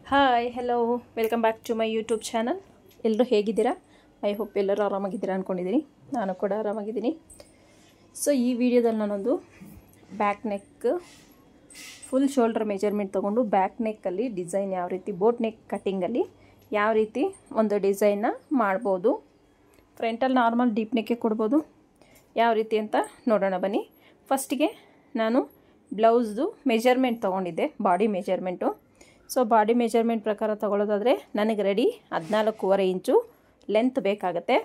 Hi hello welcome back to my YouTube channel. ಎಲ್ಲರೂ ಹೇಗಿದ್ದೀರಾ? I hope ಎಲ್ಲರೂ ಆರಾಮಾಗಿದ್ದೀರಾ ಅಂದ್ಕೊಂಡಿದ್ದೀನಿ. ನಾನು ಕೂಡ ಆರಾಮಾಗಿದ್ದೀನಿ. ಸೊ ಈ ವಿಡಿಯೋದಲ್ಲಿ ನಾನೊಂದು back neck full shoulder measurement ತೊಗೊಂಡು ಬ್ಯಾಕ್ ನೆಕ್ಕಲ್ಲಿ ಡಿಸೈನ್ ಯಾವ ರೀತಿ ಬೋಟ್ ನೆಕ್ ಕಟ್ಟಿಂಗಲ್ಲಿ ಯಾವ ರೀತಿ ಒಂದು ಡಿಸೈನ್ನ ಮಾಡ್ಬೋದು, ಫ್ರಂಟಲ್ಲಿ ನಾರ್ಮಲ್ ಡೀಪ್ ನೆಕ್ಕೆ ಕೊಡ್ಬೋದು, ಯಾವ ರೀತಿ ಅಂತ ನೋಡೋಣ ಬನ್ನಿ. ಫಸ್ಟಿಗೆ ನಾನು ಬ್ಲೌಸ್ದು ಮೆಜರ್ಮೆಂಟ್ ತೊಗೊಂಡಿದ್ದೆ, body measurement. So body measurement ಪ್ರಕಾರ ತೊಗೊಳ್ಳೋದಾದರೆ ನನಗೆ ರೆಡಿ 14.5 ಇಂಚು ಲೆಂತ್ ಬೇಕಾಗುತ್ತೆ.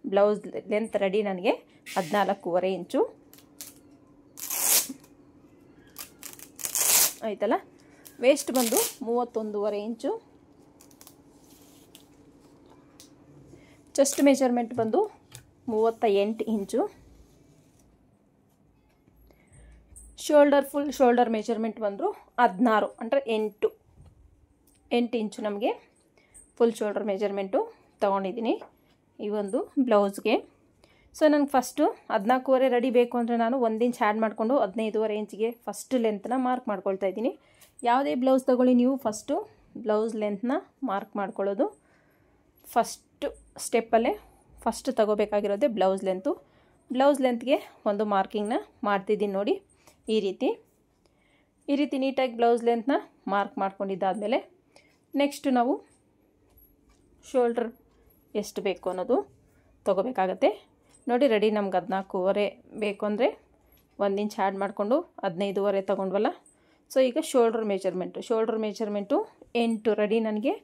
ಬ್ಲೌಸ್ ಲೆಂತ್ ರೆಡಿ ನನಗೆ 14.5 ಇಂಚು ಆಯ್ತಲ್ಲ. ವೇಸ್ಟ್ ಬಂದು 31.5 ಇಂಚು. ಚೆಸ್ಟ್ ಮೆಜರ್ಮೆಂಟ್ ಬಂದು 38 ಇಂಚು. ಶೋಲ್ಡರ್ ಫುಲ್ ಶೋಲ್ಡರ್ ಮೆಜರ್ಮೆಂಟ್ ಬಂದರು 16 ಅಂದರೆ 8 ಇಂಚು ನಮಗೆ ಫುಲ್ ಶೋಲ್ಡರ್ ಮೆಜರ್ಮೆಂಟು ತೊಗೊಂಡಿದ್ದೀನಿ ಈ ಒಂದು ಬ್ಲೌಸ್ಗೆ. ಸೊ ನನಗೆ ಫಸ್ಟು 14.5 ರೆಡಿ ಬೇಕು ಅಂದರೆ ನಾನು 1 ಇಂಚ್ ಆ್ಯಡ್ ಮಾಡಿಕೊಂಡು 15.5 ಇಂಚಿಗೆ ಫಸ್ಟ್ ಲೆಂತ್ನ ಮಾರ್ಕ್ ಮಾಡ್ಕೊಳ್ತಾ ಇದ್ದೀನಿ. ಯಾವುದೇ ಬ್ಲೌಸ್ ತೊಗೊಳ್ಳಿ ನೀವು ಫಸ್ಟು ಬ್ಲೌಸ್ ಲೆಂತ್ನ ಮಾರ್ಕ್ ಮಾಡ್ಕೊಳ್ಳೋದು ಫಸ್ಟು ಸ್ಟೆಪ್ಪಲ್ಲೇ ಫಸ್ಟ್ ತಗೋಬೇಕಾಗಿರೋದೇ ಬ್ಲೌಸ್ ಲೆಂತು. ಬ್ಲೌಸ್ ಲೆಂತ್ಗೆ ಒಂದು ಮಾರ್ಕಿಂಗ್ನ ಮಾಡ್ತಿದ್ದೀನಿ ನೋಡಿ. ಈ ರೀತಿ ನೀಟಾಗಿ ಬ್ಲೌಸ್ ಲೆಂತ್ನ ಮಾರ್ಕ್ ಮಾಡ್ಕೊಂಡಿದ್ದಾದಮೇಲೆ ನೆಕ್ಸ್ಟು ನಾವು ಶೋಲ್ಡ್ರ್ ಎಷ್ಟು ಬೇಕು ಅನ್ನೋದು ತೊಗೋಬೇಕಾಗತ್ತೆ ನೋಡಿ. ರೆಡಿ ನಮ್ಗೆ 14.5 ಬೇಕು ಅಂದರೆ 1 ಇಂಚ್ ಆ್ಯಡ್ ಮಾಡಿಕೊಂಡು 15.5 ತೊಗೊಂಡ್ವಲ್ಲ. ಸೊ ಈಗ ಶೋಲ್ಡ್ರ್ ಮೆಜರ್ಮೆಂಟು 8 ರೆಡಿ ನನಗೆ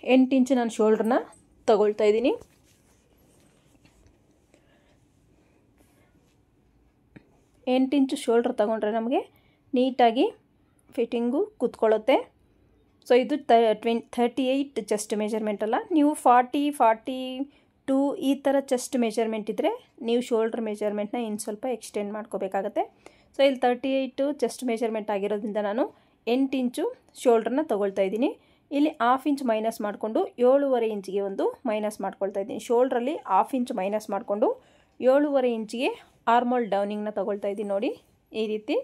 8 ಇಂಚು ನಾನು ಶೋಲ್ಡ್ರನ್ನ ತಗೊಳ್ತಾ ಇದ್ದೀನಿ. 8 ಇಂಚು ಶೋಲ್ಡ್ರ್ ತೊಗೊಂಡ್ರೆ ನಮಗೆ ನೀಟಾಗಿ ಫಿಟ್ಟಿಂಗು ಕೂತ್ಕೊಳ್ಳುತ್ತೆ. ಸೊ ಇದು 38 ಚೆಸ್ಟ್ ಮೆಜರ್ಮೆಂಟ್ ಅಲ್ಲ, ನೀವು 40-42 ಈ ಥರ ಚೆಸ್ಟ್ ಮೆಜರ್ಮೆಂಟ್ ಇದ್ದರೆ ನೀವು ಶೋಲ್ಡ್ರ್ ಮೆಜರ್ಮೆಂಟ್ನ ಇನ್ನು ಸ್ವಲ್ಪ ಎಕ್ಸ್ಟೆಂಡ್ ಮಾಡ್ಕೋಬೇಕಾಗತ್ತೆ. ಸೊ ಇಲ್ಲಿ 38 ಚೆಸ್ಟ್ ಮೆಜರ್ಮೆಂಟ್ ಆಗಿರೋದ್ರಿಂದ ನಾನು 8 ಇಂಚು ಶೋಲ್ಡ್ರನ್ನ ತೊಗೊಳ್ತಾ ಇದ್ದೀನಿ. ಇಲ್ಲಿ 1/2 ಇಂಚ್ ಮೈನಸ್ ಮಾಡಿಕೊಂಡು 7.5 ಇಂಚಿಗೆ ಒಂದು ಮೈನಸ್ ಮಾಡ್ಕೊಳ್ತಾ ಇದ್ದೀನಿ. ಶೋಲ್ಡ್ರಲ್ಲಿ 1/2 ಇಂಚ್ ಮೈನಸ್ ಮಾಡಿಕೊಂಡು 7.5 ಇಂಚಿಗೆ ಆರ್ಮೋಲ್ ಡೌನಿಂಗ್ನ ತೊಗೊಳ್ತಾ ಇದ್ದೀನಿ ನೋಡಿ. ಈ ರೀತಿ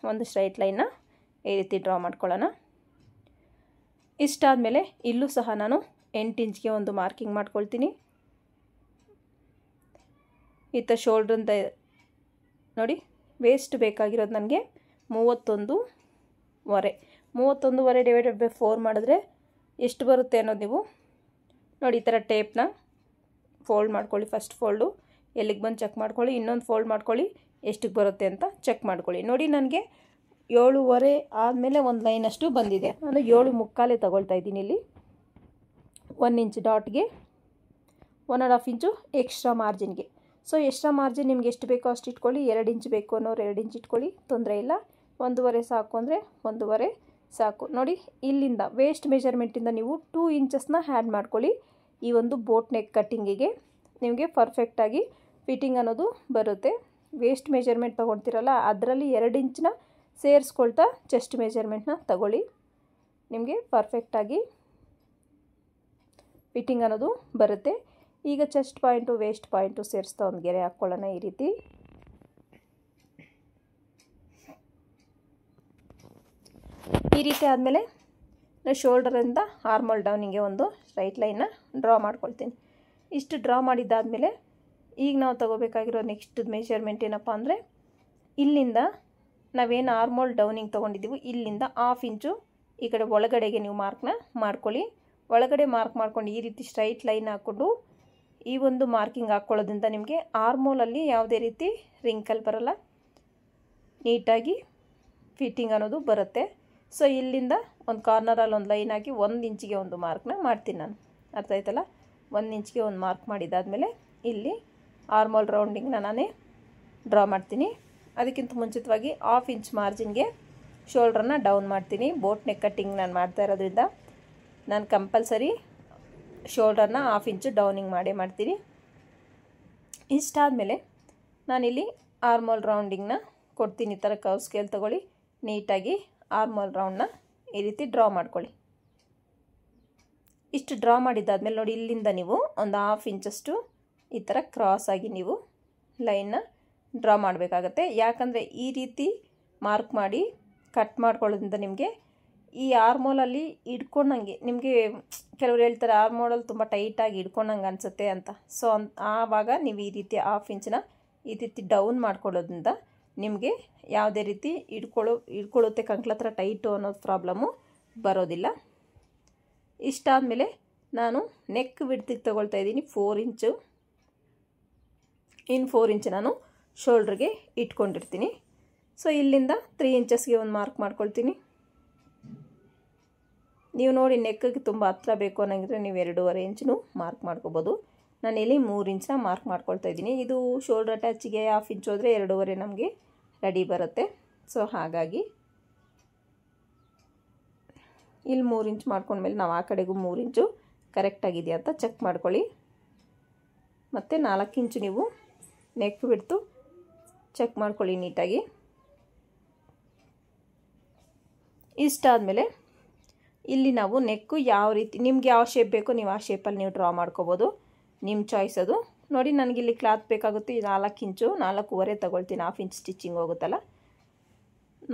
ಒಂದು ಸ್ಟ್ರೈಟ್ ಲೈನ್ನ ಈ ರೀತಿ ಡ್ರಾ ಮಾಡ್ಕೊಳ್ಳೋಣ. ಇಷ್ಟಾದಮೇಲೆ ಇಲ್ಲೂ ಸಹ ನಾನು 8 ಇಂಚ್ಗೆ ಒಂದು ಮಾರ್ಕಿಂಗ್ ಮಾಡ್ಕೊಳ್ತೀನಿ. ಈ ಥರ ಶೋಲ್ಡ್ರಿಂದ ನೋಡಿ. ವೇಸ್ಟ್ ಬೇಕಾಗಿರೋದು ನನಗೆ 31.5 ಡಿವೈಡೆಡ್ ಬೈ 4 ಮಾಡಿದ್ರೆ ಎಷ್ಟು ಬರುತ್ತೆ ಅನ್ನೋದು ನೀವು ನೋಡಿ. ಈ ಥರ ಟೇಪ್ನ ಫೋಲ್ಡ್ ಮಾಡ್ಕೊಳ್ಳಿ. ಫಸ್ಟ್ ಫೋಲ್ಡು ಎಲ್ಲಿಗೆ ಬಂದು ಚೆಕ್ ಮಾಡ್ಕೊಳ್ಳಿ, ಇನ್ನೊಂದು ಫೋಲ್ಡ್ ಮಾಡ್ಕೊಳ್ಳಿ, ಎಷ್ಟಕ್ಕೆ ಬರುತ್ತೆ ಅಂತ ಚೆಕ್ ಮಾಡ್ಕೊಳ್ಳಿ. ನೋಡಿ ನನಗೆ 7.5 ಆದಮೇಲೆ ಒಂದು ಲೈನಷ್ಟು ಬಂದಿದೆ. ನಾನು 7.75 ತೊಗೊಳ್ತಾ ಇದ್ದೀನಿ. ಇಲ್ಲಿ 1 ಇಂಚ್ ಡಾಟ್ಗೆ 1.5 ಇಂಚು ಎಕ್ಸ್ಟ್ರಾ ಮಾರ್ಜಿನ್ಗೆ. ಸೊ ಎಕ್ಸ್ಟ್ರಾ ಮಾರ್ಜಿನ್ ನಿಮ್ಗೆ ಎಷ್ಟು ಬೇಕೋ ಅಷ್ಟು ಇಟ್ಕೊಳ್ಳಿ. 2 ಇಂಚ್ ಬೇಕು ಅನ್ನೋರು 2 ಇಂಚ್ ಇಟ್ಕೊಳ್ಳಿ, ತೊಂದರೆ ಇಲ್ಲ. 1.5 ಸಾಕು ಅಂದರೆ 1.5 ಸಾಕು ನೋಡಿ. ಇಲ್ಲಿಂದ ವೇಸ್ಟ್ ಮೆಜರ್ಮೆಂಟಿಂದ ನೀವು 2 ಇಂಚಸ್ನ ಆ್ಯಡ್ ಮಾಡ್ಕೊಳ್ಳಿ. ಈ ಒಂದು ಬೋಟ್ ನೆಕ್ ಕಟ್ಟಿಂಗಿಗೆ ನಿಮಗೆ ಪರ್ಫೆಕ್ಟಾಗಿ ಫಿಟ್ಟಿಂಗ್ ಅನ್ನೋದು ಬರುತ್ತೆ. ವೇಸ್ಟ್ ಮೆಜರ್ಮೆಂಟ್ ತೊಗೊಳ್ತೀರಲ್ಲ ಅದರಲ್ಲಿ 2 ಇಂಚನ್ನ ಸೇರಿಸ್ಕೊಳ್ತಾ ಚೆಸ್ಟ್ ಮೆಜರ್ಮೆಂಟ್ನ ತಗೊಳ್ಳಿ. ನಿಮಗೆ ಪರ್ಫೆಕ್ಟಾಗಿ ಫಿಟ್ಟಿಂಗ್ ಅನ್ನೋದು ಬರುತ್ತೆ. ಈಗ ಚೆಸ್ಟ್ ಪಾಯಿಂಟು ವೇಸ್ಟ್ ಪಾಯಿಂಟು ಸೇರಿಸ್ತಾ ಒಂದು ಗೆರೆ ಹಾಕ್ಕೊಳ್ಳೋಣ ಈ ರೀತಿ. ಈ ರೀತಿ ಆದಮೇಲೆ ನಾನು ಶೋಲ್ಡರಿಂದ ಆರ್ಮೋಲ್ ಡೌನಿಗೆ ಒಂದು ಸ್ಟ್ರೈಟ್ ಲೈನ್ನ ಡ್ರಾ ಮಾಡ್ಕೊಳ್ತೀನಿ. ಇಷ್ಟು ಡ್ರಾ ಮಾಡಿದ್ದಾದಮೇಲೆ ಈಗ ನಾವು ತೊಗೋಬೇಕಾಗಿರೋ ನೆಕ್ಸ್ಟ್ ಮೆಜರ್ಮೆಂಟ್ ಏನಪ್ಪ ಅಂದರೆ ಇಲ್ಲಿಂದ ನಾವೇನು ಆರ್ಮೋಲ್ ಡೌನಿಂಗ್ ತೊಗೊಂಡಿದ್ದೀವಿ ಇಲ್ಲಿಂದ 1/2 ಇಂಚು ಈ ಕಡೆ ಒಳಗಡೆಗೆ ನೀವು ಮಾರ್ಕ್ನ ಮಾಡ್ಕೊಳ್ಳಿ. ಒಳಗಡೆ ಮಾರ್ಕ್ ಮಾಡ್ಕೊಂಡು ಈ ರೀತಿ ಸ್ಟ್ರೈಟ್ ಲೈನ್ ಹಾಕ್ಕೊಂಡು ಈ ಒಂದು ಮಾರ್ಕಿಂಗ್ ಹಾಕ್ಕೊಳ್ಳೋದ್ರಿಂದ ನಿಮಗೆ ಆರ್ಮೋಲಲ್ಲಿ ಯಾವುದೇ ರೀತಿ ರಿಂಕಲ್ ಬರಲ್ಲ, ನೀಟಾಗಿ ಫಿಟ್ಟಿಂಗ್ ಅನ್ನೋದು ಬರುತ್ತೆ. ಸೊ ಇಲ್ಲಿಂದ ಒಂದು ಕಾರ್ನರಲ್ಲಿ ಒಂದು ಲೈನ್ ಹಾಕಿ 1 ಇಂಚಿಗೆ ಒಂದು ಮಾರ್ಕ್ನ ಮಾಡ್ತೀನಿ ನಾನು. ಅರ್ಥ ಆಯ್ತಲ್ಲ? 1 ಇಂಚಿಗೆ ಒಂದು ಮಾರ್ಕ್ ಮಾಡಿದ್ದಾದಮೇಲೆ ಇಲ್ಲಿ ಆರ್ಮೋಲ್ ರೌಂಡಿಂಗ್ನ ನಾನೇ ಡ್ರಾ ಮಾಡ್ತೀನಿ. ಅದಕ್ಕಿಂತ ಮುಂಚಿತವಾಗಿ 1/2 ಇಂಚ್ ಮಾರ್ಜಿನ್ಗೆ ಶೋಲ್ಡ್ರನ್ನ ಡೌನ್ ಮಾಡ್ತೀನಿ. ಬೋಟ್ ನೆಕ್ ಕಟ್ಟಿಂಗ್ ನಾನು ಮಾಡ್ತಾ ಇರೋದ್ರಿಂದ ನಾನು ಕಂಪಲ್ಸರಿ ಶೋಲ್ಡ್ರನ್ನ 1/2 ಇಂಚು ಡೌನಿಂಗ್ ಮಾಡ್ತೀನಿ. ಇಷ್ಟಾದಮೇಲೆ ನಾನಿಲ್ಲಿ ಆರ್ಮೋಲ್ ರೌಂಡಿಂಗ್ನ ಕೊಡ್ತೀನಿ. ಈ ಥರ ಕರ್ವ್ ಸ್ಕೇಲ್ ತೊಗೊಳ್ಳಿ, ನೀಟಾಗಿ ಆರ್ಮೋಲ್ ರೌಂಡ್ನ ಈ ರೀತಿ ಡ್ರಾ ಮಾಡ್ಕೊಳ್ಳಿ. ಇಷ್ಟು ಡ್ರಾ ಮಾಡಿದ್ದಾದಮೇಲೆ ನೋಡಿ ಇಲ್ಲಿಂದ ನೀವು ಒಂದು 1/2 ಇಂಚಷ್ಟು ಈ ಥರ ಕ್ರಾಸ್ ಆಗಿ ನೀವು ಲೈನ್ನ ಡ್ರಾ ಮಾಡಬೇಕಾಗತ್ತೆ. ಯಾಕಂದರೆ ಈ ರೀತಿ ಮಾರ್ಕ್ ಮಾಡಿ ಕಟ್ ಮಾಡ್ಕೊಳ್ಳೋದ್ರಿಂದ ನಿಮಗೆ ಈ ಆರ್ಮೋಲಲ್ಲಿ ಹಿಡ್ಕೊಂಡಂಗೆ, ನಿಮಗೆ ಕೆಲವರು ಹೇಳ್ತಾರೆ ಆರ್ಮೋಲಲ್ಲಿ ತುಂಬ ಟೈಟಾಗಿ ಹಿಡ್ಕೊಂಡಂಗೆ ಅನಿಸುತ್ತೆ ಅಂತ. ಸೊ ಆವಾಗ ನೀವು ಈ ರೀತಿ 1/2 ಇಂಚನ್ನ ಈ ರೀತಿ ಡೌನ್ ಮಾಡ್ಕೊಳ್ಳೋದ್ರಿಂದ ನಿಮಗೆ ಯಾವುದೇ ರೀತಿ ಹಿಡ್ಕೊಳ್ಳುತ್ತೆ ಕಂಕ್ಳ ಹತ್ರ ಟೈಟು ಅನ್ನೋದು ಪ್ರಾಬ್ಲಮ್ಮು ಬರೋದಿಲ್ಲ. ಇಷ್ಟಾದಮೇಲೆ ನಾನು ನೆಕ್ ವಿಡ್ತಿಗೆ ತೊಗೊಳ್ತಾ ಇದ್ದೀನಿ 4 ಇಂಚು. ಇನ್ನು 4 ಇಂಚ್ ನಾನು ಶೋಲ್ಡ್ರಿಗೆ ಇಟ್ಕೊಂಡಿರ್ತೀನಿ. ಸೊ ಇಲ್ಲಿಂದ 3 ಇಂಚಸ್ಗೆ ಒಂದು ಮಾರ್ಕ್ ಮಾಡ್ಕೊಳ್ತೀನಿ. ನೀವು ನೋಡಿ ನೆಕ್ಕಿಗೆ ತುಂಬ ಹತ್ರ ಬೇಕು ಅನ್ನೋಂಗಿದ್ರೆ ನೀವು 2.5 ಇಂಚು ಮಾರ್ಕ್ ಮಾಡ್ಕೋಬೋದು. ನಾನು ಇಲ್ಲಿ 3 ಇಂಚನ್ನ ಮಾರ್ಕ್ ಮಾಡ್ಕೊಳ್ತಾ ಇದ್ದೀನಿ. ಇದು ಶೋಲ್ಡರ್ ಅಟ್ಯಾಚಿಗೆ 1/2 ಇಂಚ್ ಹೋದರೆ 2.5 ನಮಗೆ ರೆಡಿ ಬರುತ್ತೆ. ಸೊ ಹಾಗಾಗಿ ಇಲ್ಲಿ 3 ಇಂಚ್ ಮಾಡ್ಕೊಂಡ್ಮೇಲೆ ನಾವು ಆ ಕಡೆಗೂ 3 ಇಂಚು ಕರೆಕ್ಟಾಗಿದೆಯಾ ಅಂತ ಚೆಕ್ ಮಾಡ್ಕೊಳ್ಳಿ. ಮತ್ತು 4 ಇಂಚು ನೀವು ನೆಕ್ ಬಿಡ್ತು ಚೆಕ್ ಮಾಡ್ಕೊಳ್ಳಿ ನೀಟಾಗಿ. ಇಷ್ಟಾದಮೇಲೆ ಇಲ್ಲಿ ನಾವು ನೆಕ್ಕು ಯಾವ ರೀತಿ ನಿಮ್ಗೆ ಯಾವ ಶೇಪ್ ಬೇಕೋ ನೀವು ಆ ಶೇಪಲ್ಲಿ ನೀವು ಡ್ರಾ ಮಾಡ್ಕೋಬೋದು, ನಿಮ್ಮ ಚಾಯ್ಸ್ ಅದು. ನೋಡಿ ನನಗಿಲ್ಲಿ ಕ್ಲಾತ್ ಬೇಕಾಗುತ್ತೆ 4 ಇಂಚು, 4.5 ತಗೊಳ್ತೀನಿ. 1/2 ಇಂಚ್ ಸ್ಟಿಚಿಂಗ್ ಹೋಗುತ್ತಲ್ಲ,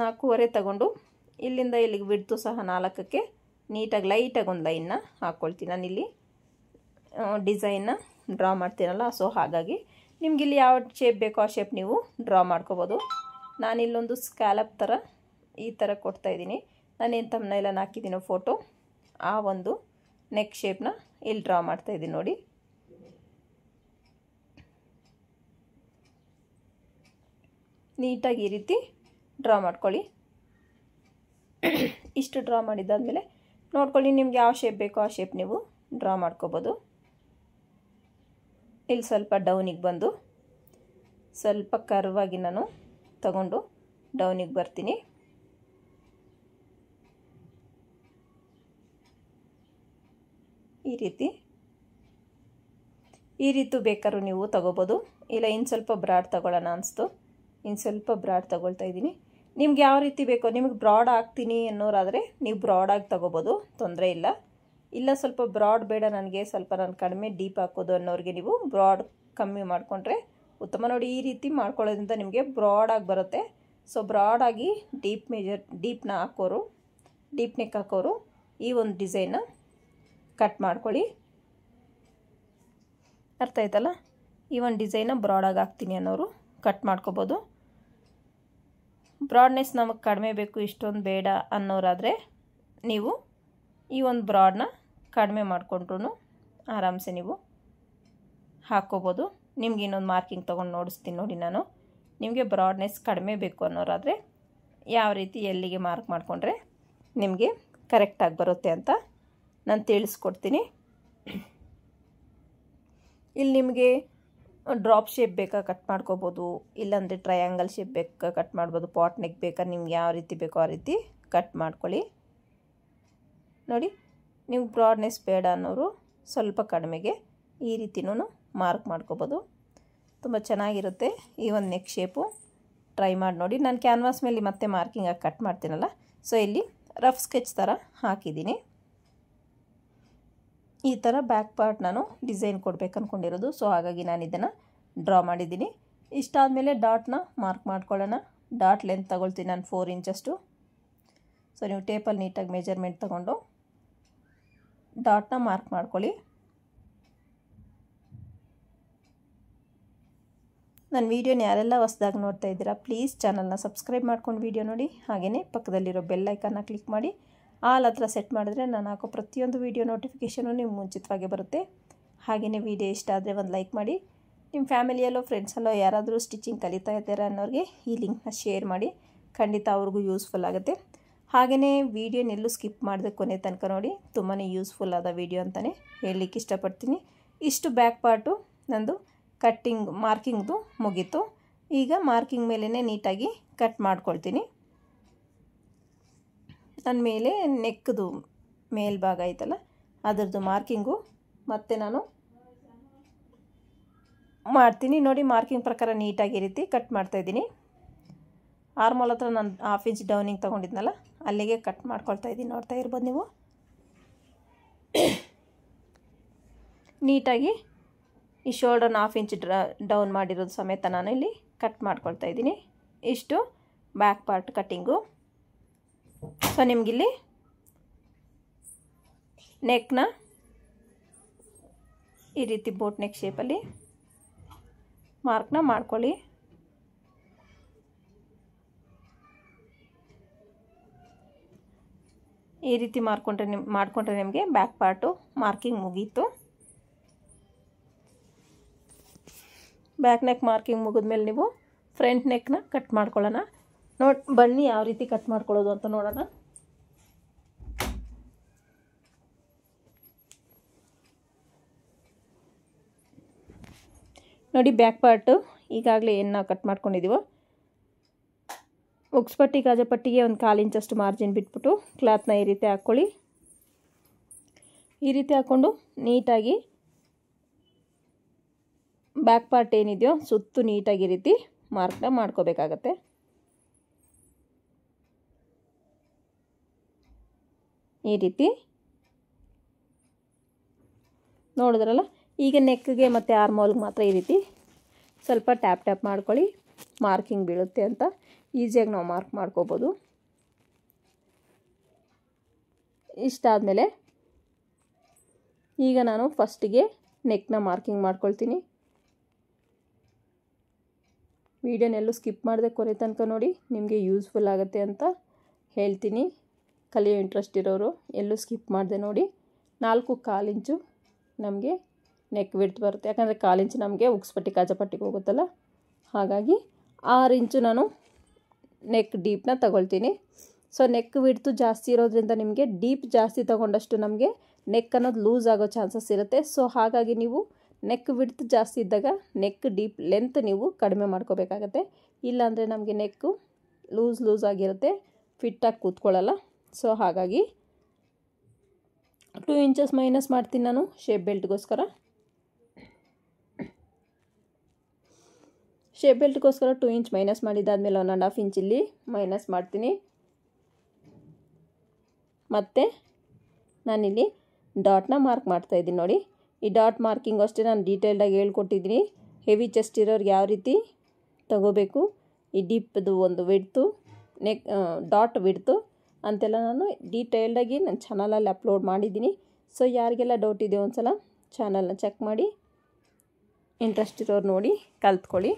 4.5 ತಗೊಂಡು ಇಲ್ಲಿಂದ ಇಲ್ಲಿಗೆ ಬಿಡ್ತು ಸಹ 4ಕ್ಕೆ ನೀಟಾಗಿ ಲೈಟಾಗಿ ಒಂದು ಲೈನ್ನ ಹಾಕ್ಕೊಳ್ತೀನಿ. ನಾನಿಲ್ಲಿ ಡಿಸೈನ್ನ ಡ್ರಾ ಮಾಡ್ತೀನಲ್ಲ, ಸೊ ಹಾಗಾಗಿ ನಿಮಗಿಲ್ಲಿ ಯಾವ ಶೇಪ್ ಬೇಕೋ ಆ ಶೇಪ್ ನೀವು ಡ್ರಾ ಮಾಡ್ಕೋಬೋದು. ನಾನಿಲ್ಲೊಂದು ಸ್ಕ್ಯಾಲಪ್ ಥರ ಈ ಥರ ಕೊಡ್ತಾಯಿದ್ದೀನಿ. ನಾನೇನು ತಮ್ಮನೆಲ್ಲ ಹಾಕಿದ್ದೀನೋ ಫೋಟೋ, ಆ ಒಂದು ನೆಕ್ ಶೇಪ್ನ ಇಲ್ಲಿ ಡ್ರಾ ಮಾಡ್ತಾಯಿದ್ದೀನಿ ನೋಡಿ. ನೀಟಾಗಿ ಈ ರೀತಿ ಡ್ರಾ ಮಾಡ್ಕೊಳ್ಳಿ. ಇಷ್ಟು ಡ್ರಾ ಮಾಡಿದ್ದಾದಮೇಲೆ ನೋಡ್ಕೊಳ್ಳಿ ನಿಮ್ಗೆ ಯಾವ ಶೇಪ್ ಬೇಕೋ ಆ ಶೇಪ್ ನೀವು ಡ್ರಾ ಮಾಡ್ಕೋಬೋದು. ಇಲ್ಲಿ ಸ್ವಲ್ಪ ಡೌನಿಗೆ ಬಂದು ಸ್ವಲ್ಪ ಕರ್ವಾಗಿ ನಾನು ತಗೊಂಡು ಡೌನಿಗೆ ಬರ್ತೀನಿ. ಈ ರೀತಿ ಬೇಕಾದ್ರೂ ನೀವು ತಗೋಬೋದು. ಇಲ್ಲ ಇನ್ನು ಸ್ವಲ್ಪ ಬ್ರಾಡ್ ತಗೊಳ್ಳೋಣ ಅನಿಸ್ತು, ಇನ್ನು ಸ್ವಲ್ಪ ಬ್ರಾಡ್ ತಗೊಳ್ತಾ ಇದ್ದೀನಿ. ನಿಮ್ಗೆ ಯಾವ ರೀತಿ ಬೇಕೋ, ನಿಮಗೆ ಬ್ರಾಡ್ ಹಾಕ್ತೀನಿ ಅನ್ನೋರಾದರೆ ನೀವು ಬ್ರಾಡಾಗಿ ತಗೋಬೋದು, ತೊಂದರೆ ಇಲ್ಲ. ಇಲ್ಲ ಸ್ವಲ್ಪ ಬ್ರಾಡ್ ಬೇಡ ನನಗೆ, ಸ್ವಲ್ಪ ನಾನು ಕಡಿಮೆ ಡೀಪ್ ಹಾಕೋದು ಅನ್ನೋರಿಗೆ ನೀವು ಬ್ರಾಡ್ ಕಮ್ಮಿ ಮಾಡಿಕೊಂಡ್ರೆ ಉತ್ತಮ. ನೋಡಿ ಈ ರೀತಿ ಮಾಡ್ಕೊಳ್ಳೋದ್ರಿಂದ ನಿಮಗೆ ಬ್ರಾಡಾಗಿ ಬರುತ್ತೆ. ಸೊ ಬ್ರಾಡಾಗಿ ಡೀಪ್ನ ಹಾಕೋರು, ಡೀಪ್ ನೆಕ್ ಹಾಕೋರು ಈ ಒಂದು ಡಿಸೈನ್ನ ಕಟ್ ಮಾಡ್ಕೊಳ್ಳಿ. ಅರ್ಥ ಆಯ್ತಲ್ಲ? ಈ ಒಂದು ಡಿಸೈನ್ನ ಬ್ರಾಡಾಗಿ ಹಾಕ್ತೀನಿ ಅನ್ನೋರು ಕಟ್ ಮಾಡ್ಕೋಬೋದು. ಬ್ರಾಡ್ನೆಸ್ ನಮಗೆ ಕಡಿಮೆ ಬೇಕು, ಇಷ್ಟೊಂದು ಬೇಡ ಅನ್ನೋರಾದರೆ ನೀವು ಈ ಒಂದು ಬ್ರಾಡ್ನ ಕಡಿಮೆ ಮಾಡಿಕೊಂಡ್ರೂ ಆರಾಮ್ಸೆ ನೀವು ಹಾಕ್ಕೋಬೋದು. ನಿಮ್ಗೆ ಇನ್ನೊಂದು ಮಾರ್ಕಿಂಗ್ ತೊಗೊಂಡು ನೋಡಿಸ್ತೀನಿ ನೋಡಿ ನಾನು. ನಿಮಗೆ ಬ್ರಾಡ್ನೆಸ್ ಕಡಿಮೆ ಬೇಕು ಅನ್ನೋರಾದರೆ ಯಾವ ರೀತಿ ಎಲ್ಲಿಗೆ ಮಾರ್ಕ್ ಮಾಡಿಕೊಂಡ್ರೆ ನಿಮಗೆ ಕರೆಕ್ಟಾಗಿ ಬರುತ್ತೆ ಅಂತ ನಾನು ತಿಳಿಸ್ಕೊಡ್ತೀನಿ. ಇಲ್ಲಿ ನಿಮಗೆ ಡ್ರಾಪ್ ಶೇಪ್ ಬೇಕಾ ಕಟ್ ಮಾಡ್ಕೋಬೋದು, ಇಲ್ಲಾಂದರೆ ಟ್ರಯಾಂಗಲ್ ಶೇಪ್ ಬೇಕಾ ಕಟ್ ಮಾಡ್ಬೋದು, ಪಾಟ್ ನೆಕ್ ಬೇಕಾ, ನಿಮ್ಗೆ ಯಾವ ರೀತಿ ಬೇಕೋ ಆ ರೀತಿ ಕಟ್ ಮಾಡ್ಕೊಳ್ಳಿ. ನೋಡಿ ನೀವು ಬ್ರಾಡ್ನೆಸ್ ಬೇಡ ಅನ್ನೋರು ಸ್ವಲ್ಪ ಕಡಿಮೆಗೆ ಈ ರೀತಿನೂ ಮಾರ್ಕ್ ಮಾಡ್ಕೋಬೋದು. ತುಂಬ ಚೆನ್ನಾಗಿರುತ್ತೆ ಈ ಒಂದು ನೆಕ್ ಶೇಪು. ಟ್ರೈ ಮಾಡಿ ನೋಡಿ. ನಾನು ಕ್ಯಾನ್ವಾಸ್ ಮೇಲೆ ಮತ್ತೆ ಮಾರ್ಕಿಂಗಾಗಿ ಕಟ್ ಮಾಡ್ತೀನಲ್ಲ, ಸೊ ಇಲ್ಲಿ ರಫ್ ಸ್ಕೆಚ್ ಥರ ಹಾಕಿದ್ದೀನಿ. ಈ ಥರ ಬ್ಯಾಕ್ ಪಾರ್ಟ್ ನಾನು ಡಿಸೈನ್ ಕೊಡಬೇಕು ಅಂದ್ಕೊಂಡಿರೋದು, ಸೊ ಹಾಗಾಗಿ ನಾನು ಇದನ್ನು ಡ್ರಾ ಮಾಡಿದ್ದೀನಿ. ಇಷ್ಟಾದಮೇಲೆ ಡಾಟ್ನ ಮಾರ್ಕ್ ಮಾಡ್ಕೊಳ್ಳೋಣ. ಡಾಟ್ ಲೆಂತ್ ತಗೊಳ್ತೀನಿ ನಾನು 4 ಇಂಚಷ್ಟು. ಸೊ ನೀವು ಟೇಪಲ್ಲಿ ನೀಟಾಗಿ ಮೆಜರ್ಮೆಂಟ್ ತಗೊಂಡು ಡಾಟ್ನ ಮಾರ್ಕ್ ಮಾಡ್ಕೊಳ್ಳಿ. ನನ್ನ ವೀಡಿಯೋನ ಯಾರೆಲ್ಲ ಹೊಸದಾಗಿ ನೋಡ್ತಾ ಇದ್ದೀರಾ ಪ್ಲೀಸ್ ಚಾನಲ್ನ ಸಬ್ಸ್ಕ್ರೈಬ್ ಮಾಡ್ಕೊಂಡು ವೀಡಿಯೋ ನೋಡಿ. ಹಾಗೆಯೇ ಪಕ್ಕದಲ್ಲಿರೋ ಬೆಲ್ ಐಕನ್ನ ಕ್ಲಿಕ್ ಮಾಡಿ ಆಲ್ ಹತ್ರ ಸೆಟ್ ಮಾಡಿದ್ರೆ ನಾನು ಹಾಕೋ ಪ್ರತಿಯೊಂದು ವೀಡಿಯೋ ನೋಟಿಫಿಕೇಷನು ನಿಮ್ಗೆ ಮುಂಚಿತವಾಗಿ ಬರುತ್ತೆ. ಹಾಗೆಯೇ ವೀಡಿಯೋ ಇಷ್ಟ ಆದರೆ ಒಂದು ಲೈಕ್ ಮಾಡಿ. ನಿಮ್ಮ ಫ್ಯಾಮಿಲಿಯಲ್ಲೋ ಫ್ರೆಂಡ್ಸಲ್ಲೋ ಯಾರಾದರೂ ಸ್ಟಿಚಿಂಗ್ ಕಲಿತಾ ಇದ್ದಾರೆ ಅನ್ನೋರಿಗೆ ಈ ಲಿಂಕ್ನ ಶೇರ್ ಮಾಡಿ, ಖಂಡಿತ ಅವ್ರಿಗೂ ಯೂಸ್ಫುಲ್ ಆಗುತ್ತೆ. ಹಾಗೆಯೇ ವೀಡಿಯೋನೆಲ್ಲೂ ಸ್ಕಿಪ್ ಮಾಡಿದೆ ಕೊನೆ ತನಕ ನೋಡಿ, ತುಂಬಾ ಯೂಸ್ಫುಲ್ ಆದ ವೀಡಿಯೋ ಅಂತಲೇ ಹೇಳಲಿಕ್ಕೆ ಇಷ್ಟಪಡ್ತೀನಿ. ಇಷ್ಟು ಬ್ಯಾಕ್ ಪಾರ್ಟು ನಂದು ಕಟ್ಟಿಂಗ್ ಮಾರ್ಕಿಂಗ್ದು ಮುಗೀತು. ಈಗ ಮಾರ್ಕಿಂಗ್ ಮೇಲೇ ನೀಟಾಗಿ ಕಟ್ ಮಾಡ್ಕೊಳ್ತೀನಿ. ನನ್ನ ಮೇಲೆ ನೆಕ್ದು ಮೇಲ್ಭಾಗ ಐತಲ್ಲ ಅದರದ್ದು ಮಾರ್ಕಿಂಗು ಮತ್ತೆ ನಾನು ಮಾಡ್ತೀನಿ. ನೋಡಿ ಮಾರ್ಕಿಂಗ್ ಪ್ರಕಾರ ನೀಟಾಗಿ ರೀತಿ ಕಟ್ ಮಾಡ್ತಾಯಿದ್ದೀನಿ. ಆರ್ಮೋಲ್ ಹತ್ರ ನಾನು 1/2 ಇಂಚ್ ಡೌನಿಂಗ್ ತೊಗೊಂಡಿದ್ನಲ್ಲ ಅಲ್ಲಿಗೆ ಕಟ್ ಮಾಡ್ಕೊಳ್ತಾ ಇದ್ದೀನಿ, ನೋಡ್ತಾ ಇರ್ಬೋದು ನೀವು. ನೀಟಾಗಿ ಈ ಶೋಲ್ಡರ್ನ 1/2 ಇಂಚ್ ಡೌನ್ ಮಾಡಿರೋದು ಸಮೇತ ನಾನು ಇಲ್ಲಿ ಕಟ್ ಮಾಡ್ಕೊಳ್ತಾ ಇದ್ದೀನಿ. ಇಷ್ಟು ಬ್ಯಾಕ್ ಪಾರ್ಟ್ ಕಟ್ಟಿಂಗು. ಸೊ ನಿಮಗಿಲ್ಲಿ ನೆಕ್ನ ಈ ರೀತಿ ಬೋಟ್ ನೆಕ್ ಶೇಪಲ್ಲಿ ಮಾರ್ಕ್ನ ಮಾಡ್ಕೊಳ್ಳಿ. ಈ ರೀತಿ ಮಾಡಿಕೊಂಡ್ರೆ ನಿಮಗೆ ಬ್ಯಾಕ್ ಪಾರ್ಟು ಮಾರ್ಕಿಂಗ್ ಮುಗೀತು. ಬ್ಯಾಕ್ ನೆಕ್ ಮಾರ್ಕಿಂಗ್ ಮುಗಿದ್ಮೇಲೆ ನೀವು ಫ್ರಂಟ್ ನೆಕ್ನ ಕಟ್ ಮಾಡ್ಕೊಳ್ಳೋಣ. ಬನ್ನಿ ಯಾವ ರೀತಿ ಕಟ್ ಮಾಡ್ಕೊಳ್ಳೋದು ಅಂತ ನೋಡೋಣ. ನೋಡಿ, ಬ್ಯಾಕ್ ಪಾರ್ಟು ಈಗಾಗಲೇ ಏನು ನಾವು ಕಟ್ ಮಾಡ್ಕೊಂಡಿದ್ದೀವೋ ಉಕ್ಸ್ಪಟ್ಟಿ ಕಾಜಾಪಟ್ಟಿಗೆ ಒಂದು 1/4 ಇಂಚಷ್ಟು ಮಾರ್ಜಿನ್ ಬಿಟ್ಬಿಟ್ಟು ಕ್ಲಾತ್ನ ಈ ರೀತಿ ಹಾಕ್ಕೊಳ್ಳಿ. ಈ ರೀತಿ ಹಾಕ್ಕೊಂಡು ನೀಟಾಗಿ ಬ್ಯಾಕ್ ಪಾರ್ಟ್ ಏನಿದೆಯೋ ಸುತ್ತು ನೀಟಾಗಿ ಈ ರೀತಿ ಮಾರ್ಕ್ನ ಮಾಡ್ಕೋಬೇಕಾಗತ್ತೆ. ಈ ರೀತಿ ನೋಡಿದ್ರಲ್ಲ. ಈಗ ನೆಕ್ಗೆ ಮತ್ತು ಆರ್ಮೋಲ್ಗೆ ಮಾತ್ರ ಈ ರೀತಿ ಸ್ವಲ್ಪ ಟ್ಯಾಪ್ ಮಾಡ್ಕೊಳ್ಳಿ. ಮಾರ್ಕಿಂಗ್ ಬೀಳುತ್ತೆ ಅಂತ ಈಸಿಯಾಗಿ ನಾವು ಮಾರ್ಕ್ ಮಾಡ್ಕೋಬೋದು. ಇಷ್ಟಾದಮೇಲೆ ಈಗ ನಾನು ಫಸ್ಟಿಗೆ ನೆಕ್ನ ಮಾರ್ಕಿಂಗ್ ಮಾಡ್ಕೊಳ್ತೀನಿ. ವಿಡಿಯೋನೆಲ್ಲೂ ಸ್ಕಿಪ್ ಮಾಡದೆ ಕೊನೆ ತನಕ ನೋಡಿ, ನಿಮಗೆ ಯೂಸ್ಫುಲ್ ಆಗುತ್ತೆ ಅಂತ ಹೇಳ್ತೀನಿ. ಕಲಿಯೋ ಇಂಟ್ರೆಸ್ಟ್ ಇರೋರು ಎಲ್ಲೂ ಸ್ಕಿಪ್ ಮಾಡದೆ ನೋಡಿ. 4.25 ಇಂಚು ನಮಗೆ ನೆಕ್ ವಿಡ್ತ್ ಬರುತ್ತೆ. ಯಾಕಂದರೆ 1/4 ಇಂಚು ನಮಗೆ ಉಕ್ಸ್ಪಟ್ಟಿ ಕಾಜಾಪಟ್ಟಿಗೆ ಹೋಗುತ್ತಲ್ಲ, ಹಾಗಾಗಿ 6 ಇಂಚು ನಾನು ನೆಕ್ ಡೀಪ್ನ ತಗೊಳ್ತೀನಿ. ಸೊ ನೆಕ್ ವಿಡ್ತು ಜಾಸ್ತಿ ಇರೋದ್ರಿಂದ ನಿಮಗೆ ಡೀಪ್ ಜಾಸ್ತಿ ತಗೊಂಡಷ್ಟು ನಮಗೆ ನೆಕ್ ಅನ್ನೋದು ಲೂಸ್ ಆಗೋ ಚಾನ್ಸಸ್ ಇರುತ್ತೆ. ಸೊ ಹಾಗಾಗಿ ನೀವು ನೆಕ್ ವಿಡ್ತ್ ಜಾಸ್ತಿ ಇದ್ದಾಗ ನೆಕ್ ಡೀಪ್ ಲೆಂತ್ ನೀವು ಕಡಿಮೆ ಮಾಡ್ಕೋಬೇಕಾಗತ್ತೆ. ಇಲ್ಲಾಂದರೆ ನಮಗೆ ನೆಕ್ಕು ಲೂಸ್ ಆಗಿರುತ್ತೆ, ಫಿಟ್ಟಾಗಿ ಕೂತ್ಕೊಳ್ಳಲ್ಲ. ಸೊ ಹಾಗಾಗಿ 2 ಇಂಚಸ್ ಮೈನಸ್ ಮಾಡ್ತೀನಿ ನಾನು ಶೇಪ್ ಬೆಲ್ಟ್ಗೋಸ್ಕರ. ಶೇಪ್ ಬೆಲ್ಟ್ಗೋಸ್ಕರ 2 ಇಂಚ್ ಮೈನಸ್ ಮಾಡಿದ್ದಾದಮೇಲೆ 1.5 ಇಂಚ್ ಇಲ್ಲಿ ಮೈನಸ್ ಮಾಡ್ತೀನಿ. ಮತ್ತು ನಾನಿಲ್ಲಿ ಡಾಟ್ನ ಮಾರ್ಕ್ ಮಾಡ್ತಾಯಿದ್ದೀನಿ. ನೋಡಿ, ಈ ಡಾಟ್ ಮಾರ್ಕಿಂಗ್ ಅಷ್ಟೇ ನಾನು ಡೀಟೇಲ್ಡಾಗಿ ಹೇಳ್ಕೊಟ್ಟಿದ್ದೀನಿ. ಹೆವಿ ಚೆಸ್ಟ್ ಇರೋರಿಗೆ ಯಾವ ರೀತಿ ತಗೋಬೇಕು, ಈ ಡೀಪ್ದು ಒಂದು ವಿಡ್ತು, ನೆಕ್ ಡಾಟ್ ವಿಡ್ತು ಅಂತೆಲ್ಲ ನಾನು ಡೀಟೇಲ್ಡಾಗಿ ನನ್ನ ಚಾನಲಲ್ಲಿ ಅಪ್ಲೋಡ್ ಮಾಡಿದ್ದೀನಿ. ಸೊ ಯಾರಿಗೆಲ್ಲ ಡೌಟ್ ಇದೆ ಒಂದು ಸಲ ಚಾನಲ್ನ ಚೆಕ್ ಮಾಡಿ, ಇಂಟ್ರೆಸ್ಟ್ ಇರೋರು ನೋಡಿ ಕಲ್ತ್ಕೊಳ್ಳಿ.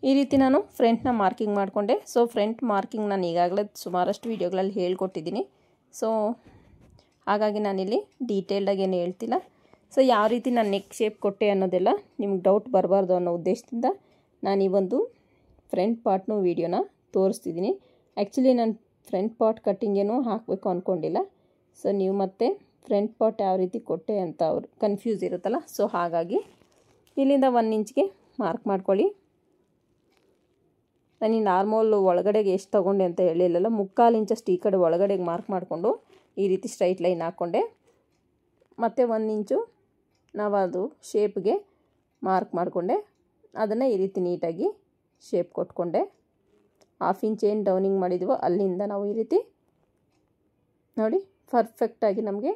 ಈ ರೀತಿ ನಾನು ಫ್ರಂಟ್ನ ಮಾರ್ಕಿಂಗ್ ಮಾಡಿಕೊಂಡೆ. ಸೊ ಫ್ರಂಟ್ ಮಾರ್ಕಿಂಗ್ ನಾನು ಈಗಾಗಲೇ ಸುಮಾರಷ್ಟು ವೀಡಿಯೋಗಳಲ್ಲಿ ಹೇಳ್ಕೊಟ್ಟಿದ್ದೀನಿ. ಸೊ ಹಾಗಾಗಿ ನಾನಿಲ್ಲಿ ಡೀಟೇಲ್ಡಾಗಿ ಏನು ಹೇಳ್ತಿಲ್ಲ. ಸೊ ಯಾವ ರೀತಿ ನಾನು ನೆಕ್ ಶೇಪ್ ಕೊಟ್ಟೆ ಅನ್ನೋದೆಲ್ಲ ನಿಮ್ಗೆ ಡೌಟ್ ಬರಬಾರ್ದು ಅನ್ನೋ ಉದ್ದೇಶದಿಂದ ನಾನು ಈ ಒಂದು ಫ್ರಂಟ್ ಪಾರ್ಟ್ನೂ ವೀಡಿಯೋನ ತೋರಿಸ್ತಿದ್ದೀನಿ. ಆ್ಯಕ್ಚುಲಿ ನಾನು ಫ್ರಂಟ್ ಪಾರ್ಟ್ ಕಟ್ಟಿಂಗ್ ಏನೂ ಹಾಕಬೇಕು ಅಂದ್ಕೊಂಡಿಲ್ಲ. ಸೊ ನೀವು ಮತ್ತೆ ಫ್ರಂಟ್ ಪಾರ್ಟ್ ಯಾವ ರೀತಿ ಕೊಟ್ಟೆ ಅಂತ ಅವ್ರು ಕನ್ಫ್ಯೂಸ್ ಇರುತ್ತಲ್ಲ. ಸೊ ಹಾಗಾಗಿ ಇಲ್ಲಿಂದ 1 ಇಂಚ್ಗೆ ಮಾರ್ಕ್ ಮಾಡ್ಕೊಳ್ಳಿ. ನಾನು ಈ ನಾರ್ಮಲ್ ಒಳಗಡೆಗೆ ಎಷ್ಟು ತೊಗೊಂಡೆ ಅಂತ ಹೇಳಿಲ್ಲಲ್ಲ, 3/4 ಇಂಚಷ್ಟು ಈ ಕಡೆ ಒಳಗಡೆಗೆ ಮಾರ್ಕ್ ಮಾಡಿಕೊಂಡು ಈ ರೀತಿ ಸ್ಟ್ರೈಟ್ ಲೈನ್ ಹಾಕ್ಕೊಂಡೆ. ಮತ್ತು 1 ಇಂಚು ನಾವು ಅದು ಶೇಪ್ಗೆ ಮಾರ್ಕ್ ಮಾಡಿಕೊಂಡೆ. ಅದನ್ನು ಈ ರೀತಿ ನೀಟಾಗಿ ಶೇಪ್ ಕೊಟ್ಕೊಂಡೆ. 1/2 ಇಂಚ್ ಏನು ಡೌನಿಂಗ್ ಮಾಡಿದ್ವೋ ಅಲ್ಲಿಂದ ನಾವು ಈ ರೀತಿ ನೋಡಿ ಪರ್ಫೆಕ್ಟಾಗಿ ನಮಗೆ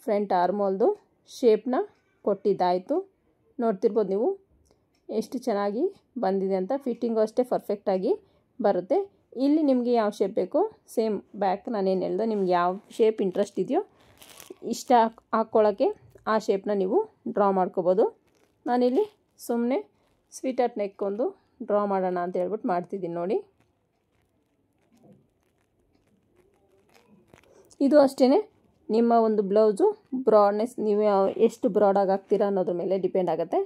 ಫ್ರಂಟ್ ಆರ್ಮೋಲ್ದು ಶೇಪ್ನ ಕೊಟ್ಟಿದ್ದಾಯಿತು. ನೋಡ್ತಿರ್ಬೋದು ನೀವು ಎಷ್ಟು ಚೆನ್ನಾಗಿ ಬಂದಿದೆ ಅಂತ. ಫಿಟ್ಟಿಂಗು ಅಷ್ಟೇ ಪರ್ಫೆಕ್ಟಾಗಿ ಬರುತ್ತೆ. ಇಲ್ಲಿ ನಿಮಗೆ ಯಾವ ಶೇಪ್ ಬೇಕೋ ಸೇಮ್ ಬ್ಯಾಕ್ ನಾನೇನು ಹೇಳ್ದೆ, ನಿಮ್ಗೆ ಯಾವ ಶೇಪ್ ಇಂಟ್ರೆಸ್ಟ್ ಇದೆಯೋ ಇಷ್ಟ ಹಾಕ್ಕೊಳ್ಳೋಕ್ಕೆ ಆ ಶೇಪ್ನ ನೀವು ಡ್ರಾ ಮಾಡ್ಕೋಬೋದು. ನಾನಿಲ್ಲಿ ಸುಮ್ಮನೆ ಸ್ವೀಟ್ ಹಾರ್ಟ್ ನೆಕ್ ಒಂದು ಡ್ರಾ ಮಾಡೋಣ ಅಂತ ಹೇಳ್ಬಿಟ್ಟು ಮಾಡ್ತಿದ್ದೀನಿ. ನೋಡಿ, ಇದು ಅಷ್ಟೇ ನಿಮ್ಮ ಒಂದು ಬ್ಲೌಸು ಬ್ರಾಡ್ನೆಸ್ ನೀವು ಎಷ್ಟು ಬ್ರಾಡಾಗಿ ಹಾಕ್ತೀರಾ ಅನ್ನೋದ್ರ ಮೇಲೆ ಡಿಪೆಂಡ್ ಆಗುತ್ತೆ.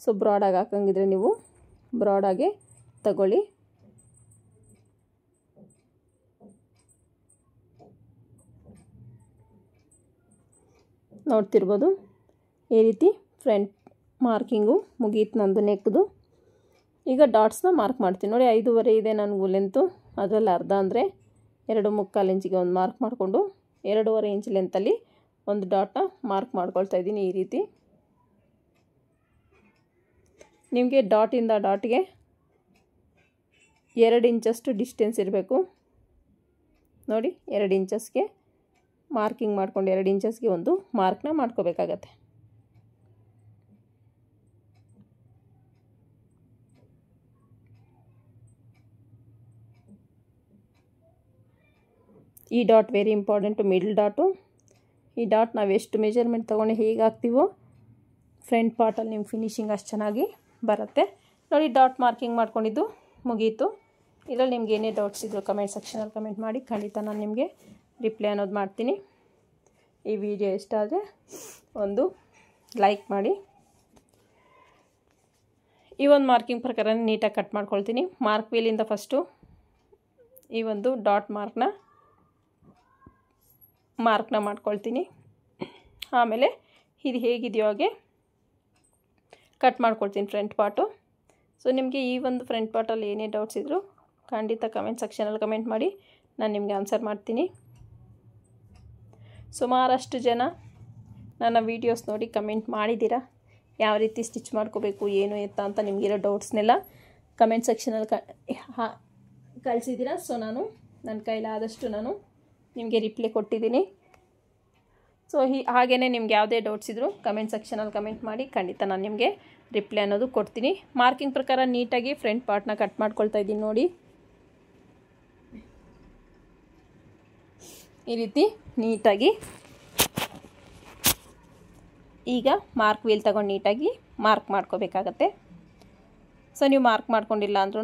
ಸೊ ಬ್ರಾಡಾಗಿ ಹಾಕಂಗಿದ್ರೆ ನೀವು ಬ್ರಾಡಾಗೆ ತಗೊಳ್ಳಿ. ನೋಡ್ತಿರ್ಬೋದು ಈ ರೀತಿ ಫ್ರಂಟ್ ಮಾರ್ಕಿಂಗು ಮುಗೀತು ನಂದು ನೆಕ್ದು. ಈಗ ಡಾಟ್ಸ್ನ ಮಾರ್ಕ್ ಮಾಡ್ತೀನಿ. ನೋಡಿ, 5.5 ಇದೆ ನನಗೂ ಲೆಂತು. ಅದರಲ್ಲಿ ಅರ್ಧ ಅಂದರೆ 2.75 ಇಂಚಿಗೆ ಒಂದು ಮಾರ್ಕ್ ಮಾಡಿಕೊಂಡು 2.5 ಇಂಚ್ ಲೆಂತಲ್ಲಿ ಒಂದು ಡಾಟ್ನ ಮಾರ್ಕ್ ಮಾಡ್ಕೊಳ್ತಾ ಇದ್ದೀನಿ. ಈ ರೀತಿ ನಿಮಗೆ ಡಾಟಿಂದ ಡಾಟ್ಗೆ 2 ಇಂಚಷ್ಟು ಡಿಸ್ಟೆನ್ಸ್ ಇರಬೇಕು. ನೋಡಿ, 2 ಇಂಚಸ್ಗೆ ಮಾರ್ಕಿಂಗ್ ಮಾಡ್ಕೊಂಡು 2 ಇಂಚಸ್ಗೆ ಒಂದು ಮಾರ್ಕ್ನ ಮಾಡ್ಕೋಬೇಕಾಗತ್ತೆ. ಈ dot very important, middle dot. ಈ ಡಾಟ್ ನಾವು ಎಷ್ಟು ಮೆಜರ್ಮೆಂಟ್ ತೊಗೊಂಡು ಹೇಗೆ ಹಾಕ್ತೀವೋ ಫ್ರಂಟ್ ಪಾರ್ಟಲ್ಲಿ ನಿಮ್ಮ ಫಿನಿಶಿಂಗ್ ಅಷ್ಟು ಚೆನ್ನಾಗಿ ಬರುತ್ತೆ. ನೋಡಿ, ಡಾಟ್ ಮಾರ್ಕಿಂಗ್ ಮಾಡ್ಕೊಂಡಿದ್ದು ಮುಗೀತು. ಇದರಲ್ಲಿ ನಿಮ್ಗೆ ಏನೇ ಡೌಟ್ಸ್ ಇದ್ದರೂ ಕಮೆಂಟ್ ಸೆಕ್ಷನಲ್ಲಿ ಕಮೆಂಟ್ ಮಾಡಿ, ಖಂಡಿತ ನಾನು ನಿಮಗೆ ರಿಪ್ಲೈ ಅನ್ನೋದು ಮಾಡ್ತೀನಿ. ಈ ವಿಡಿಯೋ ಇಷ್ಟ ಆದರೆ ಒಂದು ಲೈಕ್ ಮಾಡಿ. ಈ ಒಂದು ಮಾರ್ಕಿಂಗ್ ಪ್ರಕಾರ ನೀಟಾಗಿ ಕಟ್ ಮಾಡ್ಕೊಳ್ತೀನಿ. ಮಾರ್ಕ್ ವೀಲಿಂದ ಫಸ್ಟು ಈ ಒಂದು ಡಾಟ್ ಮಾರ್ಕ್ನ ಮಾಡ್ಕೊಳ್ತೀನಿ. ಆಮೇಲೆ ಇದು ಹೇಗಿದೆಯೋ ಹಾಗೆ ಕಟ್ ಮಾಡ್ಕೊಳ್ತೀನಿ ಫ್ರಂಟ್ ಪಾರ್ಟು. ಸೊ ನಿಮಗೆ ಈ ಒಂದು ಫ್ರಂಟ್ ಪಾರ್ಟಲ್ಲಿ ಏನೇ ಡೌಟ್ಸ್ ಇದ್ದರೂ ಖಂಡಿತ ಕಮೆಂಟ್ ಸೆಕ್ಷನಲ್ಲಿ ಕಮೆಂಟ್ ಮಾಡಿ, ನಾನು ನಿಮಗೆ ಆನ್ಸರ್ ಮಾಡ್ತೀನಿ. ಸುಮಾರಷ್ಟು ಜನ ನನ್ನ ವೀಡಿಯೋಸ್ ನೋಡಿ ಕಮೆಂಟ್ ಮಾಡಿದ್ದೀರಾ, ಯಾವ ರೀತಿ ಸ್ಟಿಚ್ ಮಾಡ್ಕೋಬೇಕು ಏನು ಎತ್ತ ಅಂತ ನಿಮಗಿರೋ ಡೌಟ್ಸ್ನೆಲ್ಲ ಕಮೆಂಟ್ ಸೆಕ್ಷನಲ್ಲಿ ಕಳಿಸಿದ್ದೀರಾ. ಸೊ ನನ್ನ ಕೈಲಾದಷ್ಟು ನಾನು ನಿಮಗೆ ರಿಪ್ಲೈ ಕೊಟ್ಟಿದ್ದೀನಿ. ಸೊ ಹಾಗೆಯೇ ನಿಮ್ಗೆ ಯಾವುದೇ ಡೌಟ್ಸ್ ಇದ್ದರೂ ಕಮೆಂಟ್ ಸೆಕ್ಷನಲ್ಲಿ ಕಮೆಂಟ್ ಮಾಡಿ, ಖಂಡಿತ ನಾನು ನಿಮಗೆ ರಿಪ್ಲೈ ಅನ್ನೋದು ಕೊಡ್ತೀನಿ. ಮಾರ್ಕಿಂಗ್ ಪ್ರಕಾರ ನೀಟಾಗಿ ಫ್ರಂಟ್ ಪಾರ್ಟ್ನ ಕಟ್ ಮಾಡ್ಕೊಳ್ತಾ ಇದ್ದೀನಿ. ನೋಡಿ, ಈ ರೀತಿ ನೀಟಾಗಿ. ಈಗ ಮಾರ್ಕ್ ವೀಲ್ ತಗೊಂಡು ನೀಟಾಗಿ ಮಾರ್ಕ್ ಮಾಡ್ಕೋಬೇಕಾಗತ್ತೆ. ಸೊ ನೀವು ಮಾರ್ಕ್ ಮಾಡ್ಕೊಂಡಿಲ್ಲ ಅಂದ್ರೂ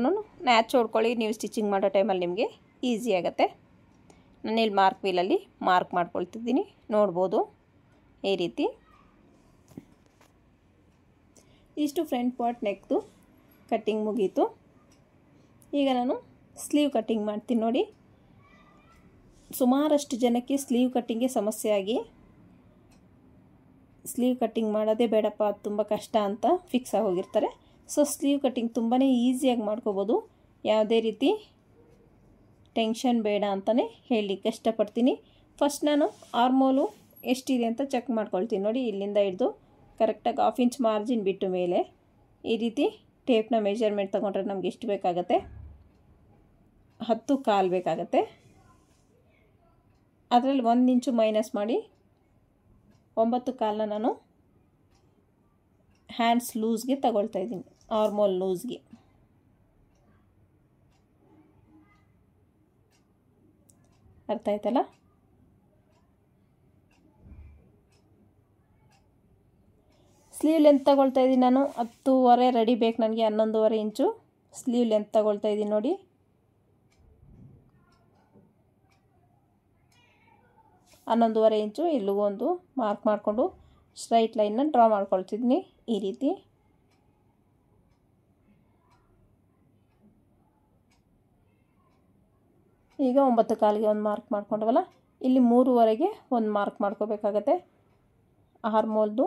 ನ್ಯಾಚ್ ಹೊಡ್ಕೊಳ್ಳಿ, ನೀವು ಸ್ಟಿಚಿಂಗ್ ಮಾಡೋ ಟೈಮಲ್ಲಿ ನಿಮಗೆ ಈಸಿ ಆಗುತ್ತೆ. ನಾನಿಲ್ಲಿ ಮಾರ್ಕ್ ವೀಲಲ್ಲಿ ಮಾರ್ಕ್ ಮಾಡ್ಕೊಳ್ತಿದ್ದೀನಿ, ನೋಡ್ಬೋದು ಈ ರೀತಿ. ಇಷ್ಟು ಫ್ರಂಟ್ ಪಾರ್ಟ್ ನೆಕ್ದು ಕಟ್ಟಿಂಗ್ ಮುಗೀತು. ಈಗ ನಾನು ಸ್ಲೀವ್ ಕಟ್ಟಿಂಗ್ ಮಾಡ್ತೀನಿ. ನೋಡಿ, ಸುಮಾರಷ್ಟು ಜನಕ್ಕೆ ಸ್ಲೀವ್ ಕಟ್ಟಿಂಗ್ಗೆ ಸಮಸ್ಯೆ ಆಗಿ ಸ್ಲೀವ್ ಕಟ್ಟಿಂಗ್ ಮಾಡೋದೇ ಬೇಡಪ್ಪ, ಅದು ತುಂಬ ಕಷ್ಟ ಅಂತ ಫಿಕ್ಸ್ ಆಗೋಗಿರ್ತಾರೆ. ಸೊ ಸ್ಲೀವ್ ಕಟ್ಟಿಂಗ್ ತುಂಬಾ ಈಸಿಯಾಗಿ ಮಾಡ್ಕೋಬೋದು, ಯಾವುದೇ ರೀತಿ ಟೆನ್ಷನ್ ಬೇಡ ಅಂತಲೇ ಹೇಳಲಿಕ್ಕೆ ಇಷ್ಟಪಡ್ತೀನಿ. ಫಸ್ಟ್ ನಾನು ಆರ್ಮೋಲು ಎಷ್ಟಿದೆ ಅಂತ ಚೆಕ್ ಮಾಡ್ಕೊಳ್ತೀನಿ. ನೋಡಿ, ಇಲ್ಲಿಂದ ಹಿಡಿದು ಕರೆಕ್ಟಾಗಿ 1/2 ಇಂಚ್ ಮಾರ್ಜಿನ್ ಬಿಟ್ಟು ಮೇಲೆ ಈ ರೀತಿ ಟೇಪ್ನ ಮೆಜರ್ಮೆಂಟ್ ತೊಗೊಂಡ್ರೆ ನಮ್ಗೆ ಎಷ್ಟು ಬೇಕಾಗತ್ತೆ, 10 ಕಾಲು ಬೇಕಾಗತ್ತೆ. ಅದರಲ್ಲಿ 1 ಇಂಚು ಮೈನಸ್ ಮಾಡಿ 9 ಕಾಲನ್ನ ನಾನು ಹ್ಯಾಂಡ್ಸ್ ಲೂಸ್ಗೆ ತಗೊಳ್ತಾ ಇದ್ದೀನಿ, ಆರ್ಮೋಲ್ ಲೂಸ್ಗೆ. ಅರ್ಥ ಆಯ್ತಲ್ಲ? ಸ್ಲೀವ್ ಲೆಂತ್ ತಗೊಳ್ತಾ ಇದ್ದೀನಿ ನಾನು 10.5 ರೆಡಿ ಬೇಕು ನನಗೆ, 11.5 ಇಂಚು ಸ್ಲೀವ್ ಲೆಂತ್ ತಗೊಳ್ತಾ ಇದ್ದೀನಿ. ನೋಡಿ, ಹನ್ನೊಂದೂವರೆ ಇಂಚು ಇಲ್ಲಿಗೂ ಒಂದು ಮಾರ್ಕ್ ಮಾಡಿಕೊಂಡು ಸ್ಟ್ರೈಟ್ ಲೈನ್ನ ಡ್ರಾ ಮಾಡ್ಕೊಳ್ತಿದ್ದೀನಿ ಈ ರೀತಿ. ಈಗ 9 ಕಾಲಿಗೆ ಒಂದು ಮಾರ್ಕ್ ಮಾಡ್ಕೊಂಡವಲ್ಲ, ಇಲ್ಲಿ 3.5ಗೆ ಒಂದು ಮಾರ್ಕ್ ಮಾಡ್ಕೋಬೇಕಾಗತ್ತೆ. ಆರ್ಮೋಲ್ದು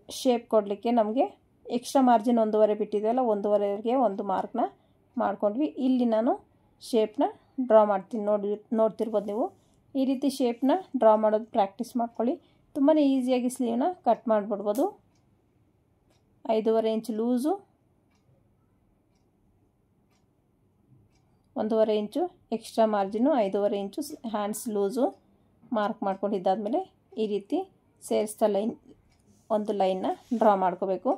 ಶೇಪ್ ಕೊಡಲಿಕ್ಕೆ ನಮಗೆ ಎಕ್ಸ್ಟ್ರಾ ಮಾರ್ಜಿನ್ 1.5 ಬಿಟ್ಟಿದೆಯಲ್ಲ, 1.5ಗೆ ಒಂದು ಮಾರ್ಕ್ನ ಮಾಡ್ಕೊಂಡ್ವಿ. ಇಲ್ಲಿ ನಾನು ಶೇಪ್ನ ಡ್ರಾ ಮಾಡ್ತೀನಿ. ನೋಡ್ತಿರ್ಬೋದು ನೀವು. ಈ ರೀತಿ ಶೇಪ್ನ ಡ್ರಾ ಮಾಡೋದು ಪ್ರಾಕ್ಟೀಸ್ ಮಾಡ್ಕೊಳ್ಳಿ, ತುಂಬಾ ಈಸಿಯಾಗಿ ಸ್ಲೀವ್ನ ಕಟ್ ಮಾಡಿಬಿಡ್ಬೋದು. 5.5 ಇಂಚ್ ಲೂಸು, 1.5 ಇಂಚು ಎಕ್ಸ್ಟ್ರಾ ಮಾರ್ಜಿನು, 5.5 ಇಂಚು ಹ್ಯಾಂಡ್ಸ್ ಲೂಸು ಮಾರ್ಕ್ ಮಾಡ್ಕೊಂಡಿದ್ದಾದಮೇಲೆ ಈ ರೀತಿ ಸೇರಿಸ್ತಾ ಒಂದು ಲೈನ್ನ ಡ್ರಾ ಮಾಡ್ಕೋಬೇಕು.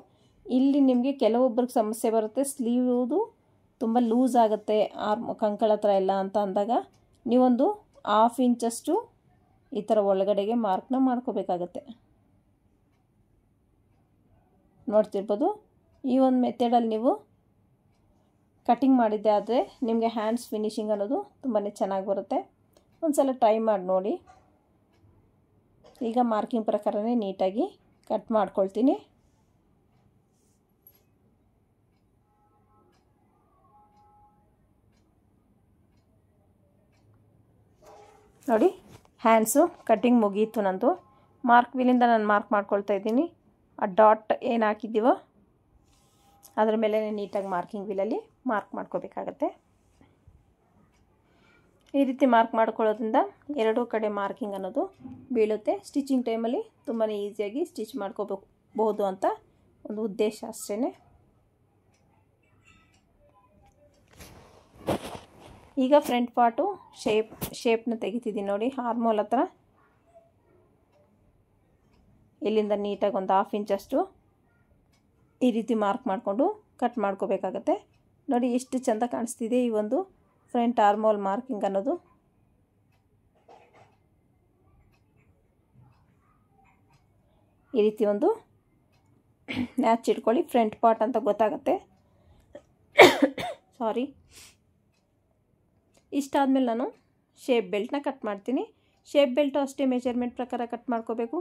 ಇಲ್ಲಿ ನಿಮಗೆ ಕೆಲವೊಬ್ಬರಿಗೆ ಸಮಸ್ಯೆ ಬರುತ್ತೆ, ಸ್ಲೀವ್ದು ತುಂಬ ಲೂಸ್ ಆಗುತ್ತೆ ಕಂಕಳ ಹತ್ರ ಎಲ್ಲ ಅಂತ ಅಂದಾಗ ನೀವೊಂದು 1/2 ಇಂಚಷ್ಟು ಈ ಥರ ಒಳಗಡೆಗೆ ಮಾರ್ಕ್ನ ಮಾಡ್ಕೋಬೇಕಾಗತ್ತೆ. ನೋಡ್ತಿರ್ಬೋದು. ಈ ಒಂದು ಮೆಥಡಲ್ಲಿ ನೀವು ಕಟಿಂಗ್ ಮಾಡಿದ್ದೆ ಆದರೆ ನಿಮಗೆ ಹ್ಯಾಂಡ್ಸ್ ಫಿನಿಶಿಂಗ್ ಅನ್ನೋದು ತುಂಬಾ ಚೆನ್ನಾಗಿ ಬರುತ್ತೆ. ಒಂದು ಸಲ ಟ್ರೈ ಮಾಡಿ ನೋಡಿ. ಈಗ ಮಾರ್ಕಿಂಗ್ ಪ್ರಕಾರನೇ ನೀಟಾಗಿ ಕಟ್ ಮಾಡ್ಕೊಳ್ತೀನಿ. ನೋಡಿ, ಹ್ಯಾಂಡ್ಸು ಕಟ್ಟಿಂಗ್ ಮುಗೀತು ನಂದು. ಮಾರ್ಕ್ ವೀಲಿಂದ ನಾನು ಮಾರ್ಕ್ ಮಾಡ್ಕೊಳ್ತಾ ಇದ್ದೀನಿ. ಆ ಡಾಟ್ ಏನು ಹಾಕಿದ್ದೀವೋ ಅದರ ಮೇಲೆ ನೀಟಾಗಿ ಮಾರ್ಕಿಂಗ್ ವೀಲಲ್ಲಿ ಮಾರ್ಕ್ ಮಾಡ್ಕೋಬೇಕಾಗತ್ತೆ. ಈ ರೀತಿ ಮಾರ್ಕ್ ಮಾಡ್ಕೊಳ್ಳೋದ್ರಿಂದ ಎರಡೂ ಕಡೆ ಮಾರ್ಕಿಂಗ್ ಅನ್ನೋದು ಬೀಳುತ್ತೆ. ಸ್ಟಿಚಿಂಗ್ ಟೈಮಲ್ಲಿ ತುಂಬಾ ಈಸಿಯಾಗಿ ಸ್ಟಿಚ್ ಮಾಡ್ಕೋಬಹುದು ಅಂತ ಒಂದು ಉದ್ದೇಶ ಅಷ್ಟೇ. ಈಗ ಫ್ರಂಟ್ ಪಾರ್ಟು ಶೇಪ್ನ ತೆಗಿತಿದ್ದೀನಿ. ನೋಡಿ, ಆರ್ಮೋಲ್ ಹತ್ರ ಇಲ್ಲಿಂದ ನೀಟಾಗಿ ಒಂದು 1/2 ಇಂಚಷ್ಟು ಈ ರೀತಿ ಮಾರ್ಕ್ ಮಾಡಿಕೊಂಡು ಕಟ್ ಮಾಡ್ಕೋಬೇಕಾಗತ್ತೆ. ನೋಡಿ ಎಷ್ಟು ಚೆಂದ ಕಾಣಿಸ್ತಿದೆ ಈ ಒಂದು ಫ್ರಂಟ್ ಆರ್ಮೋಲ್ ಮಾರ್ಕಿಂಗ್ ಅನ್ನೋದು ಈ ರೀತಿ ಒಂದು ನ್ಯಾಚ್ ಇಟ್ಕೊಳ್ಳಿ. ಫ್ರಂಟ್ ಪಾರ್ಟ್ ಅಂತ ಗೊತ್ತಾಗುತ್ತೆ. ಸಾರಿ. ಇಷ್ಟಾದಮೇಲೆ ನಾನು ಶೇಪ್ ಬೆಲ್ಟ್ನ ಕಟ್ ಮಾಡ್ತೀನಿ. ಶೇಪ್ ಬೆಲ್ಟು ಅಷ್ಟೇ ಮೆಜರ್ಮೆಂಟ್ ಪ್ರಕಾರ ಕಟ್ ಮಾಡ್ಕೋಬೇಕು.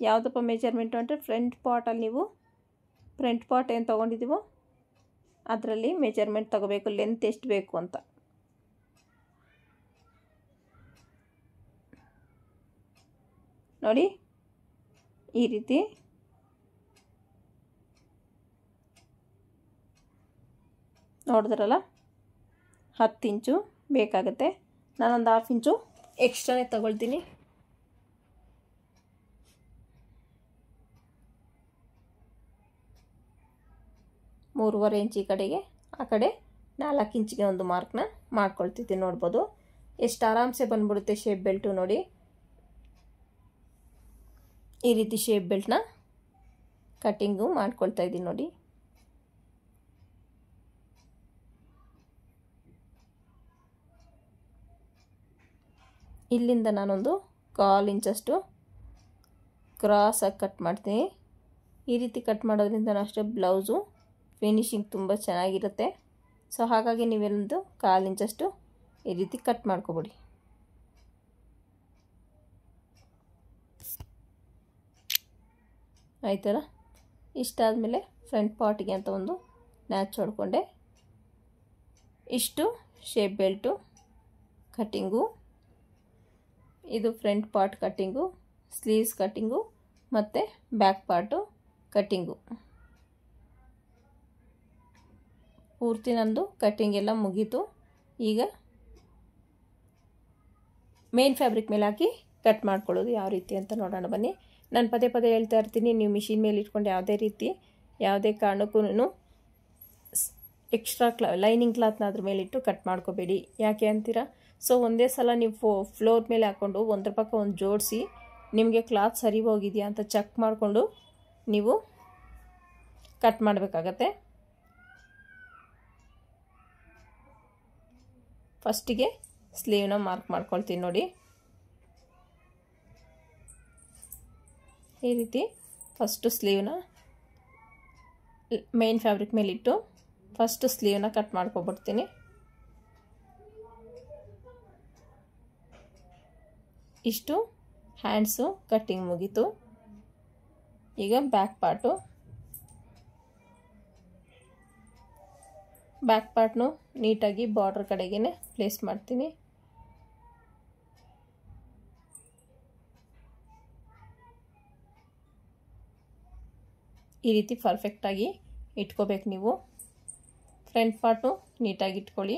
ಯಾವುದಪ್ಪ ಮೆಜರ್ಮೆಂಟು ಅಂದರೆ ಫ್ರಂಟ್ ಪಾರ್ಟಲ್ಲಿ ನೀವು ಫ್ರಂಟ್ ಪಾರ್ಟ್ ಏನು ತೊಗೊಂಡಿದ್ದೀವೋ ಅದರಲ್ಲಿ ಮೆಜರ್ಮೆಂಟ್ ತೊಗೋಬೇಕು, ಲೆಂತ್ ಎಷ್ಟು ಬೇಕು ಅಂತ. ನೋಡಿ ಈ ರೀತಿ ನೋಡಿದ್ರಲ್ಲ, 10 ಇಂಚು ಬೇಕಾಗುತ್ತೆ. ನಾನೊಂದು 1/2 ಇಂಚು ಎಕ್ಸ್ಟ್ರಾನೇ ತಗೊಳ್ತೀನಿ. ಮೂರುವರೆ ಇಂಚ್ ಈ ಕಡೆಗೆ, ಆ ಕಡೆ 4 ಇಂಚಿಗೆ ಒಂದು ಮಾರ್ಕ್ನ ಮಾಡ್ಕೊಳ್ತಿದ್ದೀನಿ. ನೋಡ್ಬೋದು ಎಷ್ಟು ಆರಾಮ್ಸೆ ಬಂದ್ಬಿಡುತ್ತೆ ಶೇಪ್ ಬೆಲ್ಟು. ನೋಡಿ ಈ ರೀತಿ ಶೇಪ್ ಬೆಲ್ಟ್ನ ಕಟ್ಟಿಂಗು ಮಾಡ್ಕೊಳ್ತಾ ಇದ್ದೀನಿ. ನೋಡಿ ಇಲ್ಲಿಂದ ನಾನೊಂದು 1/4 ಇಂಚಷ್ಟು ಕ್ರಾಸಾಗಿ ಕಟ್ ಮಾಡ್ತೀನಿ. ಈ ರೀತಿ ಕಟ್ ಮಾಡೋದ್ರಿಂದ ಅಷ್ಟೇ ಬ್ಲೌಸು ಫಿನಿಶಿಂಗ್ ತುಂಬ ಚೆನ್ನಾಗಿರುತ್ತೆ. ಸೊ ಹಾಗಾಗಿ ನೀವೊಂದು 1/4 ಇಂಚಷ್ಟು ಈ ರೀತಿ ಕಟ್ ಮಾಡ್ಕೊಬಿಡಿ. ಆಯ್ತಲ್ಲ. ಇಷ್ಟಾದಮೇಲೆ ಫ್ರಂಟ್ ಪಾರ್ಟಿಗೆ ಅಂತ ಒಂದು ನ್ಯಾಚ್ ಹೊಡ್ಕೊಂಡೆ. ಇಷ್ಟು ಶೇಪ್ ಬೆಲ್ಟು ಕಟ್ಟಿಂಗು. ಇದು front part cutting, sleeves cutting ಮತ್ತು ಬ್ಯಾಕ್ ಪಾರ್ಟು ಕಟ್ಟಿಂಗು. ಪೂರ್ತಿ ನಂದು ಕಟ್ಟಿಂಗ್ ಎಲ್ಲ ಮುಗೀತು. ಈಗ ಮೇನ್ ಫ್ಯಾಬ್ರಿಕ್ ಮೇಲೆ ಹಾಕಿ ಕಟ್ ಮಾಡ್ಕೊಳ್ಳೋದು ಯಾವ ರೀತಿ ಅಂತ ನೋಡೋಣ ಬನ್ನಿ. ನಾನು ಪದೇ ಪದೇ ಹೇಳ್ತಾ ಇರ್ತೀನಿ, ನೀವು ಮಿಷಿನ್ ಮೇಲೆ ಇಟ್ಕೊಂಡು ಯಾವುದೇ ಕಾರಣಕ್ಕೂ ಎಕ್ಸ್ಟ್ರಾ ಲೈನಿಂಗ್ ಕ್ಲಾತ್ನ ಅದ್ರ ಮೇಲಿಟ್ಟು ಕಟ್ ಮಾಡ್ಕೋಬೇಡಿ. ಯಾಕೆ ಅಂತೀರಾ? ಸೊ ಒಂದೇ ಸಲ ನೀವು ಫ್ಲೋರ್ ಮೇಲೆ ಹಾಕ್ಕೊಂಡು ಒಂದ್ರ ಪಕ್ಕ ಒಂದು ಜೋಡಿಸಿ ನಿಮಗೆ ಕ್ಲಾತ್ ಸರಿ ಹೋಗಿದೆಯಾ ಅಂತ ಚೆಕ್ ಮಾಡಿಕೊಂಡು ನೀವು ಕಟ್ ಮಾಡಬೇಕಾಗತ್ತೆ. ಫಸ್ಟಿಗೆ ಸ್ಲೀವ್ನ ಮಾರ್ಕ್ ಮಾಡ್ಕೊಳ್ತೀನಿ. ನೋಡಿ ಈ ರೀತಿ ಫಸ್ಟು ಸ್ಲೀವ್ನ ಮೇನ್ ಫ್ಯಾಬ್ರಿಕ್ ಮೇಲಿಟ್ಟು ಫಸ್ಟ್ ಸ್ಲೀವ್ನ ಕಟ್ ಮಾಡ್ಕೊಬಿಡ್ತೀನಿ. ಇಷ್ಟು ಹ್ಯಾಂಡ್ಸು ಕಟ್ಟಿಂಗ್ ಮುಗೀತು. ಈಗ ಬ್ಯಾಕ್ ಪಾರ್ಟ್ನು ನೀಟಾಗಿ ಬಾರ್ಡರ್ ಕಡೆಗೇ ಪ್ಲೇಸ್ ಮಾಡ್ತೀನಿ. ಈ ರೀತಿ ಪರ್ಫೆಕ್ಟಾಗಿ ಇಟ್ಕೋಬೇಕು ನೀವು. ಫ್ರಂಟ್ ಪಾರ್ಟು ನೀಟಾಗಿ ಇಟ್ಕೊಳ್ಳಿ.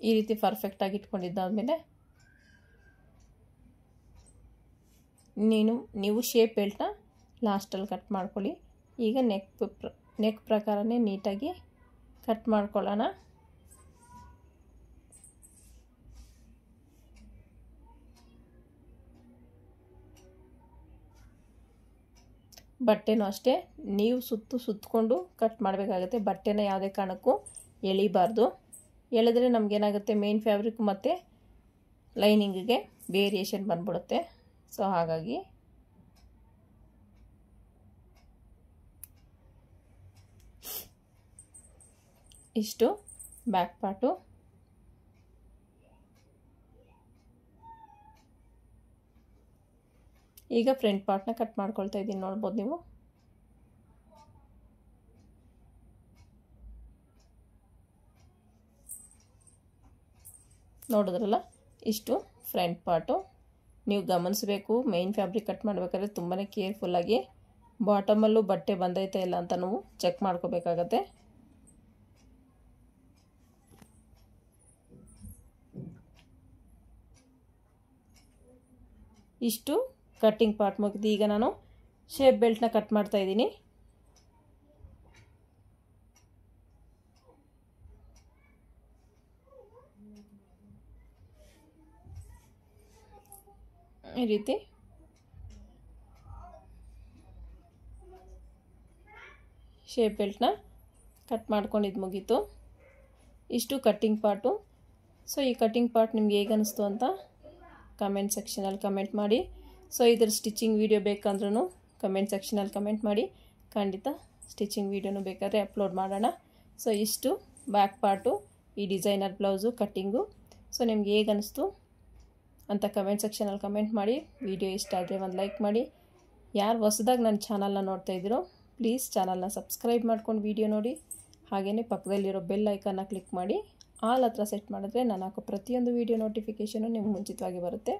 ಈ ರೀತಿ ಪರ್ಫೆಕ್ಟಾಗಿ ಇಟ್ಕೊಂಡಿದ್ದಾದಮೇಲೆ ನೀವು ಶೇಪ್ ಬೆಲ್ಟ್ನ ಲಾಸ್ಟಲ್ಲಿ ಕಟ್ ಮಾಡ್ಕೊಳ್ಳಿ. ಈಗ ನೆಕ್ ಪ್ರಕಾರನೇ ನೀಟಾಗಿ ಕಟ್ ಮಾಡ್ಕೊಳ್ಳೋಣ. ಬಟ್ಟೆನೂ ಅಷ್ಟೇ ನೀವು ಸುತ್ತಕೊಂಡು ಕಟ್ ಮಾಡಬೇಕಾಗುತ್ತೆ. ಬಟ್ಟೆನ ಯಾವುದೇ ಕಾರಣಕ್ಕೂ ಎಳಿಬಾರ್ದು. ಎಳೆದ್ರೆ ನಮಗೇನಾಗುತ್ತೆ, ಮೇನ್ ಫ್ಯಾಬ್ರಿಕ್ ಮತ್ತು ಲೈನಿಂಗಿಗೆ ವೇರಿಯೇಷನ್ ಬಂದ್ಬಿಡುತ್ತೆ. ಸೊ ಹಾಗಾಗಿ ಇಷ್ಟು ಬ್ಯಾಕ್ ಪಾರ್ಟು. ಈಗ ಫ್ರಂಟ್ ಪಾರ್ಟ್ನ ಕಟ್ ಮಾಡ್ಕೊಳ್ತಾ ಇದ್ದೀನಿ. ನೋಡ್ಬೋದು ನೀವು. ನೋಡಿದ್ರಲ್ಲ, ಇಷ್ಟು ಫ್ರಂಟ್ ಪಾರ್ಟು. ನೀವು ಗಮನಿಸಬೇಕು, ಮೇನ್ ಫ್ಯಾಬ್ರಿಕ್ ಕಟ್ ಮಾಡಬೇಕಾದ್ರೆ ತುಂಬಾ ಕೇರ್ಫುಲ್ಲಾಗಿ ಬಾಟಮಲ್ಲೂ ಬಟ್ಟೆ ಬಂದೈತೆ ಇಲ್ಲ ಅಂತ ನಾವು ಚೆಕ್ ಮಾಡ್ಕೋಬೇಕಾಗತ್ತೆ. ಇಷ್ಟು ಕಟ್ಟಿಂಗ್ ಪಾರ್ಟ್ ಮುಗಿದು ಈಗ ನಾನು ಶೇಪ್ ಬೆಲ್ಟ್ನ ಕಟ್ ಮಾಡ್ತಾ ಇದ್ದೀನಿ. ಈ ರೀತಿ ಶೇಪ್ ಬೆಲ್ಟ್ನ ಕಟ್ ಮಾಡ್ಕೊಂಡಿದ್ದು ಮುಗೀತು. ಇಷ್ಟು ಕಟ್ಟಿಂಗ್ ಪಾರ್ಟು. ಸೊ ಈ ಕಟ್ಟಿಂಗ್ ಪಾರ್ಟ್ ನಿಮ್ಗೆ ಹೇಗೆ ಅನ್ನಿಸ್ತು ಅಂತ ಕಮೆಂಟ್ ಸೆಕ್ಷನಲ್ಲಿ ಕಮೆಂಟ್ ಮಾಡಿ. ಸೊ ಇದ್ರ ಸ್ಟಿಚಿಂಗ್ ವೀಡಿಯೋ ಬೇಕಂದ್ರೂ ಕಮೆಂಟ್ ಸೆಕ್ಷನಲ್ಲಿ ಕಮೆಂಟ್ ಮಾಡಿ, ಖಂಡಿತ ಸ್ಟಿಚಿಂಗ್ ವೀಡಿಯೋನು ಬೇಕಾದರೆ ಅಪ್ಲೋಡ್ ಮಾಡೋಣ. ಸೊ ಇಷ್ಟು ಬ್ಯಾಕ್ ಪಾರ್ಟು, ಈ ಡಿಸೈನರ್ ಬ್ಲೌಸು ಕಟ್ಟಿಂಗು. ಸೊ ನಿಮ್ಗೆ ಹೇಗೆ ಅನ್ನಿಸ್ತು ಅಂತ ಕಮೆಂಟ್ ಸೆಕ್ಷನಲ್ಲಿ ಕಮೆಂಟ್ ಮಾಡಿ. ವಿಡಿಯೋ ಇಷ್ಟ ಆದರೆ ಒಂದು ಲೈಕ್ ಮಾಡಿ. ಯಾರು ಹೊಸದಾಗಿ ನನ್ನ ಚಾನಲ್ನ ನೋಡ್ತಾ ಇದ್ದೀರೋ ಪ್ಲೀಸ್ ಚಾನಲ್ನ ಸಬ್ಸ್ಕ್ರೈಬ್ ಮಾಡ್ಕೊಂಡು ವಿಡಿಯೋ ನೋಡಿ. ಹಾಗೆಯೇ ಪಕ್ಕದಲ್ಲಿರೋ ಬೆಲ್ ಐಕನ್ನ ಕ್ಲಿಕ್ ಮಾಡಿ ಆಲ್ ಹತ್ರ ಸೆಟ್ ಮಾಡಿದ್ರೆ ನಾನು ಹಾಕೋ ಪ್ರತಿಯೊಂದು ವೀಡಿಯೋ ನೋಟಿಫಿಕೇಷನು ನಿಮ್ಗೆ ಮುಂಚಿತವಾಗಿ ಬರುತ್ತೆ.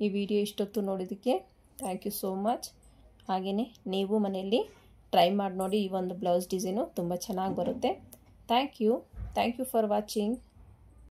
ಈ ವಿಡಿಯೋ ಇಷ್ಟೊತ್ತು ನೋಡೋದಕ್ಕೆ ಥ್ಯಾಂಕ್ ಯು ಸೋ ಮಚ್. ಹಾಗೆಯೇ ನೀವು ಮನೆಯಲ್ಲಿ ಟ್ರೈ ಮಾಡಿ ನೋಡಿ. ಈ ಒಂದು ಬ್ಲೌಸ್ ಡಿಸೈನು ತುಂಬ ಚೆನ್ನಾಗಿ ಬರುತ್ತೆ. Thank you for watching.